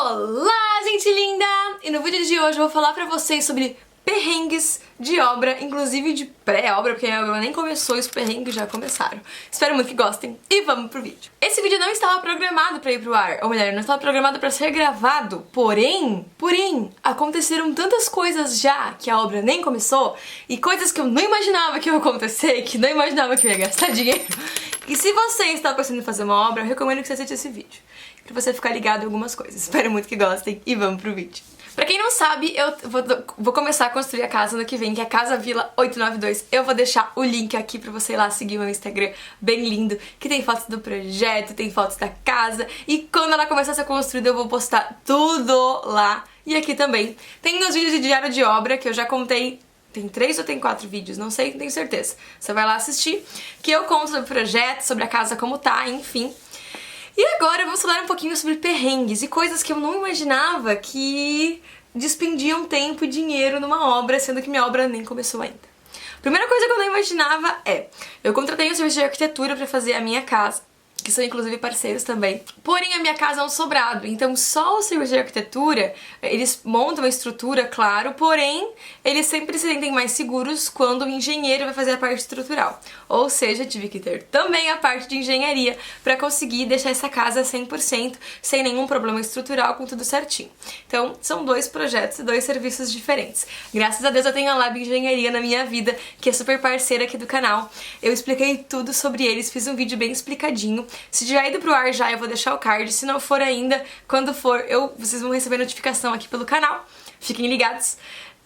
Olá, gente linda! E no vídeo de hoje eu vou falar pra vocês sobre perrengues de obra, inclusive de pré-obra, porque a obra nem começou e os perrengues já começaram. Espero muito que gostem e vamos pro vídeo. Esse vídeo não estava programado pra ir pro ar, ou melhor, não estava programado pra ser gravado, porém, aconteceram tantas coisas já que a obra nem começou e coisas que eu não imaginava que ia acontecer, que não imaginava que eu ia gastar dinheiro. E se você está pensando em fazer uma obra, eu recomendo que você assista esse vídeo, pra você ficar ligado em algumas coisas. Espero muito que gostem e vamos pro vídeo. Pra quem não sabe, eu vou começar a construir a casa ano que vem, que é a Casa Vila 892. Eu vou deixar o link aqui pra você ir lá seguir o meu Instagram, bem lindo, que tem fotos do projeto, tem fotos da casa, e quando ela começar a ser construída eu vou postar tudo lá. E aqui também tem os vídeos de diário de obra, que eu já contei. Tem 3 ou tem 4 vídeos, não sei, não tenho certeza. Você vai lá assistir, que eu conto sobre o projeto, sobre a casa como tá, enfim. E agora eu vou falar um pouquinho sobre perrengues e coisas que eu não imaginava que despendiam tempo e dinheiro numa obra, sendo que minha obra nem começou ainda. Primeira coisa que eu não imaginava é, eu contratei um serviço de arquitetura pra fazer a minha casa, que são inclusive parceiros também. Porém, a minha casa é um sobrado, então só o serviço de arquitetura, eles montam a estrutura, claro, porém, eles sempre se sentem mais seguros quando o engenheiro vai fazer a parte estrutural. Ou seja, tive que ter também a parte de engenharia para conseguir deixar essa casa 100%, sem nenhum problema estrutural, com tudo certinho. Então, são 2 projetos e 2 serviços diferentes. Graças a Deus eu tenho a Lab Engenharia na minha vida, que é super parceira aqui do canal. Eu expliquei tudo sobre eles, fiz um vídeo bem explicadinho. Se tiver ido pro ar já, eu vou deixar o card. Se não for ainda, quando for, vocês vão receber notificação aqui pelo canal. Fiquem ligados.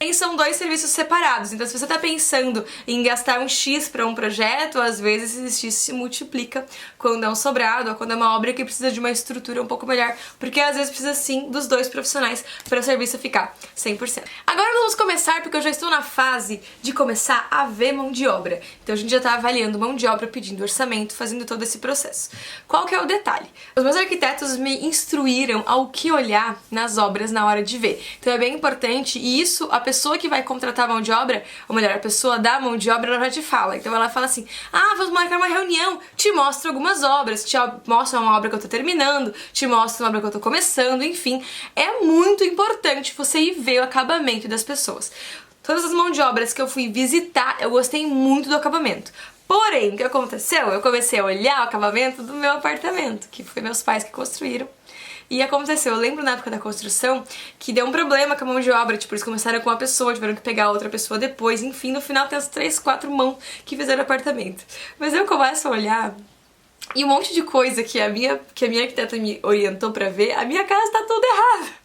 E são 2 serviços separados, então se você tá pensando em gastar um X para um projeto, às vezes esse X se multiplica quando é um sobrado ou quando é uma obra que precisa de uma estrutura um pouco melhor, porque às vezes precisa sim dos 2 profissionais para o serviço ficar 100%. Agora vamos começar, porque eu já estou na fase de começar a ver mão de obra. Então a gente já tá avaliando mão de obra, pedindo orçamento, fazendo todo esse processo. Qual que é o detalhe? Os meus arquitetos me instruíram ao que olhar nas obras na hora de ver. Então é bem importante, e isso a pessoa que vai contratar a mão de obra, ou melhor, a pessoa da mão de obra, ela já te fala. Então ela fala assim, vamos marcar uma reunião, te mostro algumas obras, te mostro uma obra que eu tô terminando, te mostro uma obra que eu tô começando, enfim. É muito importante você ir ver o acabamento das pessoas. Todas as mãos de obras que eu fui visitar, eu gostei muito do acabamento. Porém, o que aconteceu? Eu comecei a olhar o acabamento do meu apartamento, que foi meus pais que construíram. E aconteceu, eu lembro na época da construção que deu um problema com a mão de obra, tipo, eles começaram com uma pessoa, tiveram que pegar outra pessoa depois, enfim, no final tem as 3, 4 mãos que fizeram apartamento. Mas eu começo a olhar e um monte de coisa que a minha arquiteta me orientou pra ver, a minha casa tá toda errada.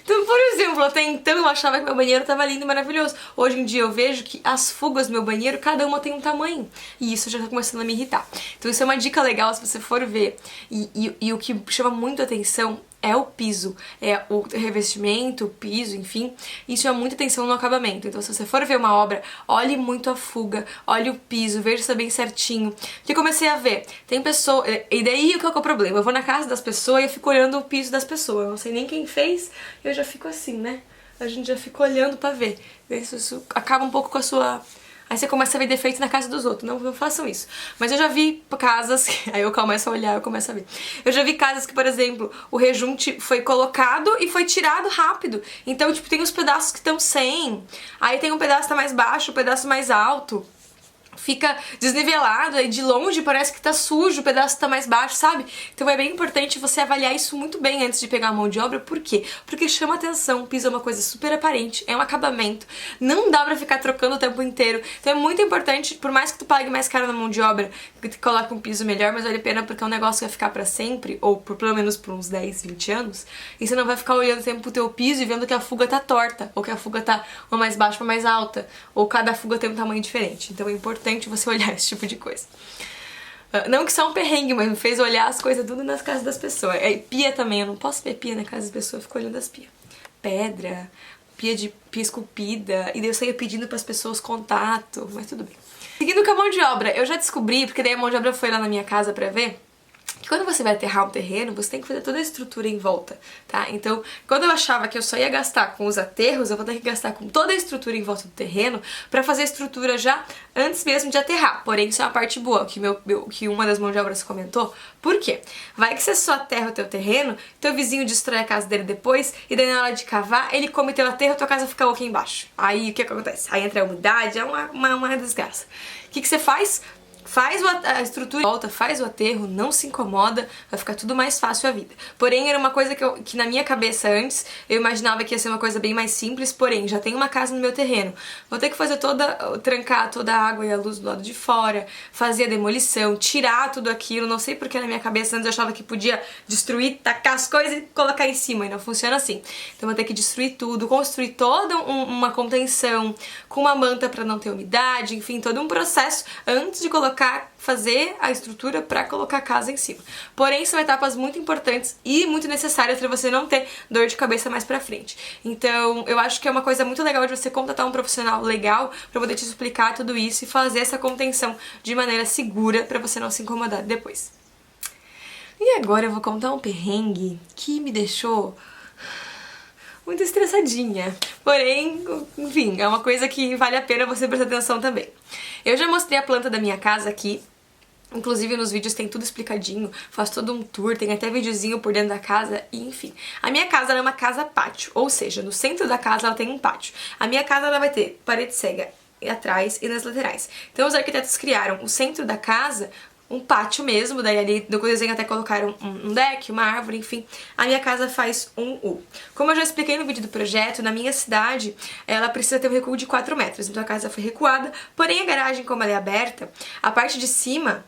Então, por exemplo, até então eu achava que meu banheiro tava lindo e maravilhoso. Hoje em dia eu vejo que as fugas do meu banheiro, cada uma tem um tamanho. E isso já tá começando a me irritar. Então isso é uma dica legal se você for ver. E o que chama muito a atenção é o piso, é o revestimento, o piso, enfim. Isso chama muita atenção no acabamento. Então se você for ver uma obra, olhe muito a fuga, olhe o piso, veja se tá bem certinho. Porque eu comecei a ver, tem pessoa... E daí o que é o problema? Eu vou na casa das pessoas e eu fico olhando o piso das pessoas. Eu não sei nem quem fez, eu já fico assim, né? A gente já fica olhando pra ver. Isso acaba um pouco com a sua... Aí você começa a ver defeitos na casa dos outros. Não façam isso. Mas eu já vi casas... Aí eu começo a olhar, eu começo a ver. Eu já vi casas que, por exemplo, o rejunte foi colocado e foi tirado rápido. Então, tipo, tem os pedaços que estão sem. Aí tem um pedaço que tá mais baixo, um pedaço mais alto. Fica desnivelado, aí de longe parece que tá sujo, o pedaço tá mais baixo, sabe? Então é bem importante você avaliar isso muito bem antes de pegar a mão de obra. Por quê? Porque chama atenção, o piso é uma coisa super aparente, é um acabamento, não dá pra ficar trocando o tempo inteiro. Então é muito importante, por mais que tu pague mais caro na mão de obra, que tu coloque um piso melhor, mas vale a pena porque é um negócio que vai ficar pra sempre, ou por pelo menos por uns 10, 20 anos, e você não vai ficar olhando sempre pro teu piso e vendo que a fuga tá torta, ou que a fuga tá uma mais baixa, uma mais alta, ou cada fuga tem um tamanho diferente. Então é importante você olhar esse tipo de coisa. Não que só um perrengue, mas me fez olhar as coisas tudo nas casas das pessoas. Pia também, eu não posso ver pia na casa das pessoas, eu fico olhando as pias. Pedra, pia esculpida, e daí eu saía pedindo pras pessoas contato, mas tudo bem. Seguindo com a mão de obra, eu já descobri, porque daí a mão de obra foi lá na minha casa pra ver, que quando você vai aterrar um terreno, você tem que fazer toda a estrutura em volta, tá? Então, quando eu achava que eu só ia gastar com os aterros, eu vou ter que gastar com toda a estrutura em volta do terreno pra fazer a estrutura já antes mesmo de aterrar. Porém, isso é uma parte boa, que uma das mãos de obras comentou. Por quê? Vai que você só aterra o teu terreno, teu vizinho destrói a casa dele depois, e daí na hora de cavar, ele come teu aterro, tua casa fica oca embaixo. Aí, o que acontece? Aí entra a umidade, é uma desgraça. O que você faz? Faz a estrutura em volta, faz o aterro, não se incomoda, vai ficar tudo mais fácil a vida. Porém, era uma coisa que na minha cabeça antes, eu imaginava que ia ser uma coisa bem mais simples, porém, já tenho uma casa no meu terreno. Vou ter que fazer trancar toda a água e a luz do lado de fora, fazer a demolição, tirar tudo aquilo, não sei porque na minha cabeça antes eu achava que podia destruir, tacar as coisas e colocar em cima, e não funciona assim. Então vou ter que destruir tudo, construir toda uma contenção, com uma manta para não ter umidade, enfim, todo um processo antes de fazer a estrutura para colocar a casa em cima. Porém, são etapas muito importantes e muito necessárias para você não ter dor de cabeça mais pra frente. Então, eu acho que é uma coisa muito legal de você contratar um profissional legal para poder te explicar tudo isso e fazer essa contenção de maneira segura para você não se incomodar depois. E agora eu vou contar um perrengue que me deixou muito estressadinha. Porém, enfim, é uma coisa que vale a pena você prestar atenção também. Eu já mostrei a planta da minha casa aqui, inclusive nos vídeos tem tudo explicadinho, faço todo um tour, tem até videozinho por dentro da casa, e enfim. A minha casa ela é uma casa pátio, ou seja, no centro da casa ela tem um pátio. A minha casa ela vai ter parede cega atrás e nas laterais. Então os arquitetos criaram o centro da casa um pátio mesmo, daí ali no desenho até colocaram um deck, uma árvore, enfim. A minha casa faz um U. Como eu já expliquei no vídeo do projeto, na minha cidade ela precisa ter um recuo de 4 metros, então a casa foi recuada, porém a garagem, como ela é aberta, a parte de cima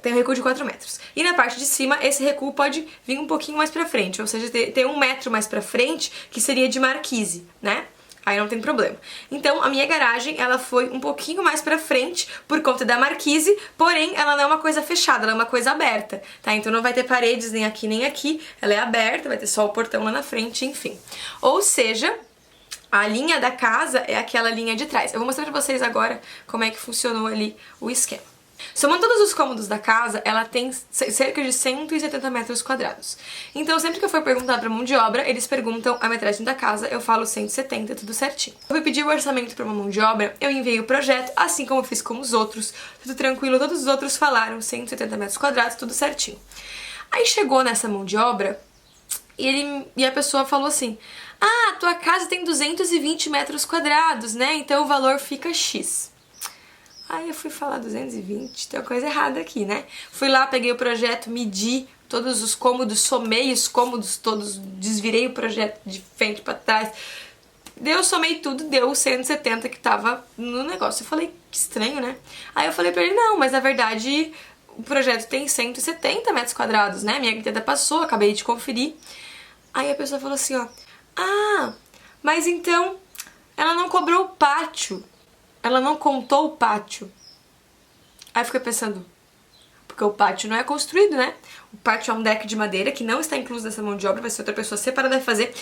tem um recuo de 4 metros. E na parte de cima, esse recuo pode vir um pouquinho mais pra frente, ou seja, ter 1 metro mais pra frente, que seria de marquise, né? Aí não tem problema. Então, a minha garagem, ela foi um pouquinho mais pra frente por conta da marquise, porém, ela não é uma coisa fechada, ela é uma coisa aberta, tá? Então não vai ter paredes nem aqui, ela é aberta, vai ter só o portão lá na frente, enfim. Ou seja, a linha da casa é aquela linha de trás. Eu vou mostrar pra vocês agora como é que funcionou ali o esquema. Somando todos os cômodos da casa, ela tem cerca de 170 metros quadrados. Então, sempre que eu for perguntar pra mão de obra, eles perguntam a metragem da casa, eu falo 170, tudo certinho. Eu fui pedir o orçamento pra uma mão de obra, eu enviei o projeto, assim como eu fiz com os outros, tudo tranquilo, todos os outros falaram 170 metros quadrados, tudo certinho. Aí chegou nessa mão de obra, e a pessoa falou assim: ah, tua casa tem 220 metros quadrados, né? Então o valor fica X. Aí eu fui falar 220, tem uma coisa errada aqui, né? Fui lá, peguei o projeto, medi todos os cômodos, somei os cômodos todos, desvirei o projeto de frente pra trás. Eu somei tudo, deu 170 que tava no negócio. Eu falei, que estranho, né? Aí eu falei pra ele, não, mas na verdade o projeto tem 170 metros quadrados, né? Minha arquiteta passou, acabei de conferir. Aí a pessoa falou assim, ó, ah, mas então ela não cobrou o pátio. Ela não contou o pátio. Aí eu fiquei pensando, porque o pátio não é construído, né? O pátio é um deck de madeira que não está incluso nessa mão de obra, vai ser outra pessoa separada a fazer.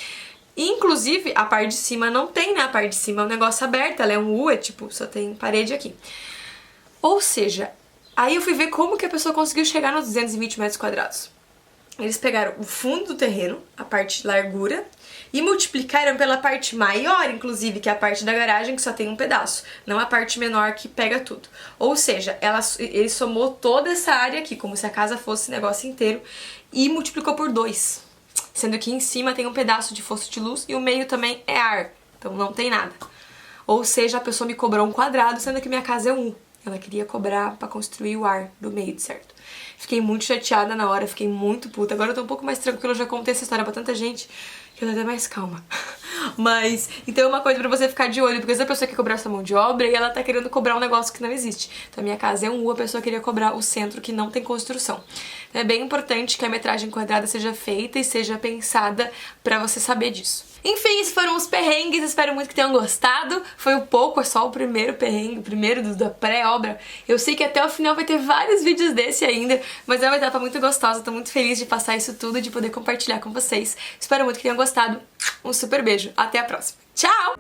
E, inclusive, a parte de cima não tem, né? A parte de cima é um negócio aberto, ela é um U, é tipo, só tem parede aqui. Ou seja, aí eu fui ver como que a pessoa conseguiu chegar nos 220 metros quadrados. Eles pegaram o fundo do terreno, a parte de largura, e multiplicaram pela parte maior, inclusive, que é a parte da garagem, que só tem um pedaço, não a parte menor que pega tudo. Ou seja, ele somou toda essa área aqui, como se a casa fosse o negócio inteiro, e multiplicou por 2. Sendo que em cima tem um pedaço de fosso de luz e o meio também é ar, então não tem nada. Ou seja, a pessoa me cobrou um quadrado, sendo que minha casa é um. Ela queria cobrar pra construir o ar do meio, certo? Fiquei muito chateada na hora, fiquei muito puta. Agora eu tô um pouco mais tranquila, eu já contei essa história pra tanta gente que eu tô até mais calma. Mas, então é uma coisa pra você ficar de olho, porque essa pessoa quer cobrar essa mão de obra e ela tá querendo cobrar um negócio que não existe. Então a minha casa é um U, a pessoa queria cobrar o centro que não tem construção. Então é bem importante que a metragem quadrada seja feita e seja pensada pra você saber disso. Enfim, esses foram os perrengues, espero muito que tenham gostado. Foi um pouco, é só o primeiro perrengue, o primeiro da pré-obra. Eu sei que até o final vai ter vários vídeos desse ainda, mas é uma etapa muito gostosa, tô muito feliz de passar isso tudo e de poder compartilhar com vocês. Espero muito que tenham gostado. Um super beijo, até a próxima. Tchau!